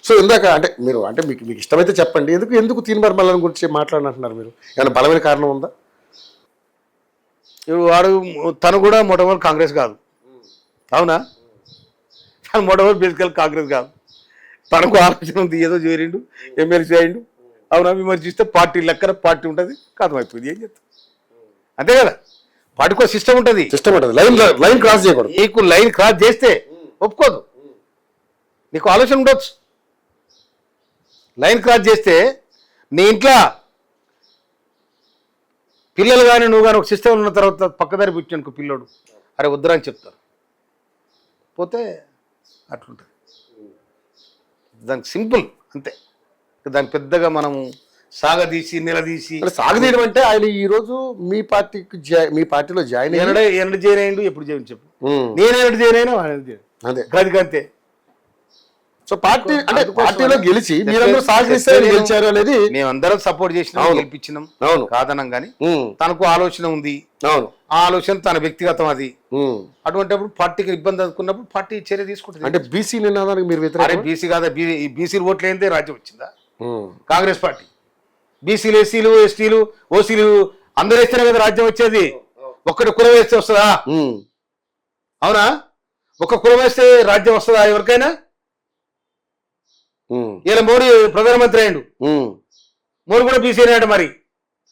So ఇందాక అంటే మీరు అంటే మీకు మీకు ఇష్టమైతే చెప్పండి, ఎందుకు తీన్మార్ మల్లన్న గురించి మాట్లాడినంటున్నారు మీరు? ఏమైనా బలమైన కారణం ఉందా? ఇప్పుడు వాడు తను కూడా మొట్టమొదటి కాంగ్రెస్ కాదు, అవునా? తను మొట్టమొదటి బేసికల్ కాంగ్రెస్ కాదు. తనకు ఆలోచన ఉంది, ఏదో చేరిండు, ఎమ్మెల్సీ అయిండు, అవునా? విమర్శిస్తే పార్టీ లెక్కన పార్టీ ఉంటుంది, కథమైపోయింది. ఏం చెప్తాం, అంతే కదా. పార్టీకి ఒక సిస్టమ్ ఉంటుంది, లైన్ క్రాస్ చేయకూడదు. నీకు లైన్ క్రాస్ చేస్తే ఒప్పుకోదు, నీకు ఆలోచన ఉండొచ్చు. లైన్ క్రాస్ చేస్తే నీ ఇంట్లో పిల్లలు కానీ నువ్వు కానీ ఒక సిస్టమ్ ఉన్న తర్వాత పక్కదారి పుట్టినకు పిల్లోడు అరే వద్దురా అని చెప్తారు, పోతే అట్లుంటుంది. దానికి సింపుల్ అంతే, దానికి పెద్దగా మనము సాగదీసి నిలదీసి. సాగదీయడం అంటే ఆయన ఈ రోజు మీ పార్టీలో జాయిన్ ఎన్నడు జాయిన్ అయ్యిండు, ఎప్పుడు జాయిన్ చెప్పు. నేను ఎన్నడు జాయిన్ అయినా అదే గదికంతే. సో పార్టీ అంటే పార్టీలో గెలిచి మీరందరూ సహకరిస్తారు గెలిచారు అనేది మేమందరం సపోర్ట్ చేసినాం, గెలిపించినాం, అవును కాదనం. కానీ తనకు ఆలోచన ఉంది, అవును, ఆ ఆలోచన తన వ్యక్తిగతం అది. అటువంటిప్పుడు పార్టీకి ఇబ్బంది అనుకున్నప్పుడు పార్టీ చర్య తీసుకుంటుంది. అంటే బీసీ నినాదానికి మీరు వ్యతిరేకం? బీసీ కాదా, బీసీలు ఓట్లు ఏందే రాజ్యం వచ్చిందా కాంగ్రెస్ పార్టీ? బీసీలు, ఎస్సీలు, ఎస్టీలు, ఓసీలు అందరూ వేస్తేనే కదా రాజ్యం వచ్చేది. ఒక్కటి కులం వేస్తే వస్తుందా? అవునా? ఒక్క కులం వేస్తే రాజ్యం వస్తుందా ఎవరికైనా? ఇలా మోడీ ప్రధానమంత్రి అయ్యిండు, మోడీ కూడా బీసీ అయ్యాడు. మరి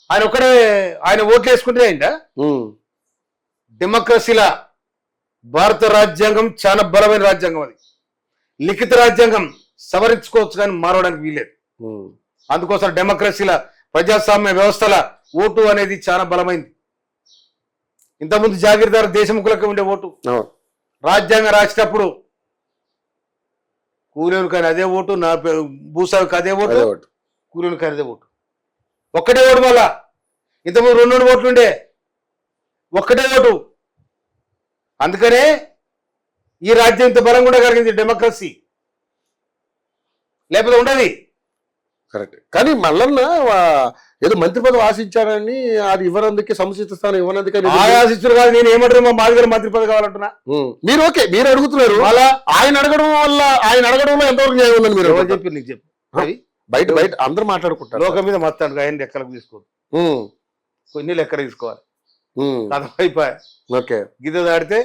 ఆయన ఒక్కడే ఆయన ఓట్లు వేసుకుంటే అయిందా? డెమోక్రసీలా భారత రాజ్యాంగం చాలా బలమైన రాజ్యాంగం, అది లిఖిత రాజ్యాంగం, సవరించుకోవచ్చు కానీ మారవడానికి వీలేదు. అందుకోసం డెమోక్రసీల ప్రజాస్వామ్య వ్యవస్థల ఓటు అనేది చాలా బలమైంది. ఇంతకుముందు జాగీర్దారు దేశముఖులకు ఉండే ఓటు, రాజ్యాంగం రాసేటప్పుడు కూలీలకు కానీ అదే ఓటు, నా భూసావికి అదే ఓటు, కూలీలకు కానీ అదే ఓటు, ఒక్కటే ఓటు. మళ్ళా ఇంతకుముందు 2 ఓట్లు ఉండే, ఒక్కటే ఓటు. అందుకనే ఈ రాజ్యం ఇంత బలం కూడా కలిగింది, డెమోక్రసీ. లేకపోతే ఉండదు. కరెక్ట్. కానీ మల్లన్న ఏదో మంత్రి పదవి ఆశించారని, అది ఇవ్వనందుకే, సముచిత స్థానం ఇవ్వనందుకని ఆశించారు కాదు. నేను ఏమంటారు, మా మాదిగర మంత్రి పదవి కావాలంటున్నా. మీరు ఓకే, మీరు అడుగుతున్నారు. అలా ఆయన అడగడంలో ఎంతవరకు న్యాయం ఉందని మీరు చెప్పి నీకు చెప్పు. బయట అందరూ మాట్లాడుకుంటారు, లోకం మీద మస్తాడు ఆయన లెక్కలకు తీసుకోదు, కొన్ని లెక్కలు తీసుకోవాలి. కథ అయిపోయా. ఓకే, గీత దాడితే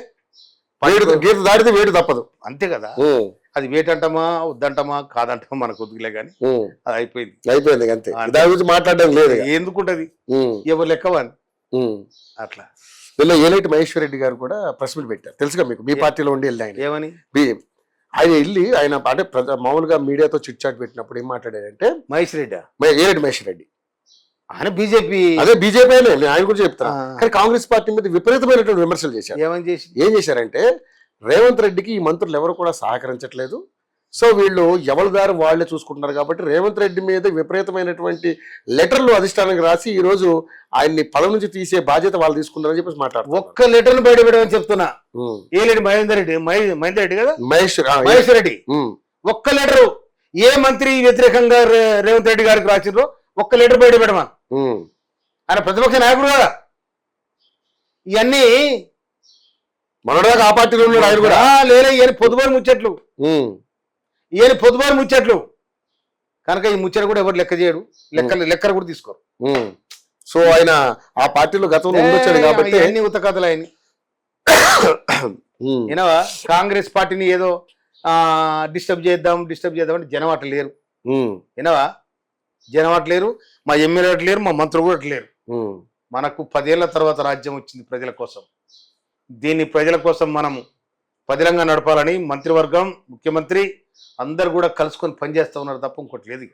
వేడు తప్పదు, అంతే కదా. అది వేటంటమా వద్దంటమా కాదంటమా మనకు వద్దులే కానీ అది అయిపోయింది అంతే. దాని గురించి మాట్లాడడం లేదు, ఎందుకుంటది ఎవరు లెక్కవాని అట్లా. వీళ్ళ ఏలైటి మహేశ్వర్ రెడ్డి గారు కూడా ప్రెస్ మీట్ పెట్టారు, తెలుసుగా మీకు? మీ పార్టీలో ఉండి వెళ్ళి ఆయన ఏమని ఆయన వెళ్ళి ఆయన అంటే మామూలుగా మీడియాతో చిట్ చాట్ పెట్టినప్పుడు ఏం మాట్లాడారంటే, ఏలైటి మహేశ్వర్ రెడ్డి ఆయన బీజేపీ, అదే బీజేపీ ఆయన కూడా చెప్తారు, కానీ కాంగ్రెస్ పార్టీ మీద విపరీతమైనటువంటి విమర్శలు చేశారు. ఏం చేశారంటే, రేవంత్ రెడ్డికి ఈ మంత్రులు ఎవరు కూడా సహకరించట్లేదు, సో వీళ్ళు ఎవరి దారి వాళ్లే చూసుకుంటున్నారు కాబట్టి రేవంత్ రెడ్డి మీద విపరీతమైనటువంటి లెటర్లు అధిష్టానానికి రాసి ఈ రోజు ఆయన్ని పదవి నుంచి తీసే బాధ్యత వాళ్ళు తీసుకున్నారని చెప్పేసి మాట్లాడుతున్నారు. ఒక్క లెటర్ను బయట పెట్టమని చెప్తున్నా. ఏలేడు మహేందర్ రెడ్డి కదా, మహేశ్వర్ రెడ్డి ఒక్క లెటరు ఏ మంత్రి వ్యతిరేకంగా రేవంత్ రెడ్డి గారికి రాసిర్రో ఒక్క లెటర్ బయట పెట్టమా. ఆయన ప్రతిపక్ష నాయకుడు కదా. ఇవన్నీ మనోడా ఆ పార్టీలో ఉన్నాడు ఆయన కూడా. లేదా ఈయన పొద్దుబారు ముచ్చట్లు, కనుక ఈ ముచ్చట కూడా ఎవరు లెక్క చేయడు, లెక్కలు కూడా తీసుకోరు. సో ఆయన ఆ పార్టీలో గతంలో ఉండొచ్చాడు కాబట్టి అన్ని ఉత్త కథలు ఆయన. ఏనవా కాంగ్రెస్ పార్టీని ఏదో డిస్టర్బ్ చేద్దాం అంటే జనం అట్లా లేరు. ఏనవా జనం అట్లా లేరు, మా ఎమ్మెల్యే అట్లా లేరు, మా మంత్రులు కూడా అట్లా లేరు. మనకు 10 ఏళ్ల తర్వాత రాజ్యం వచ్చింది ప్రజల కోసం. దీన్ని ప్రజల కోసం మనం పదిలంగా నడపాలని మంత్రివర్గం, ముఖ్యమంత్రి అందరు కూడా కలుసుకొని పనిచేస్తూ ఉన్నారు తప్ప ఇంకోటి లేదు.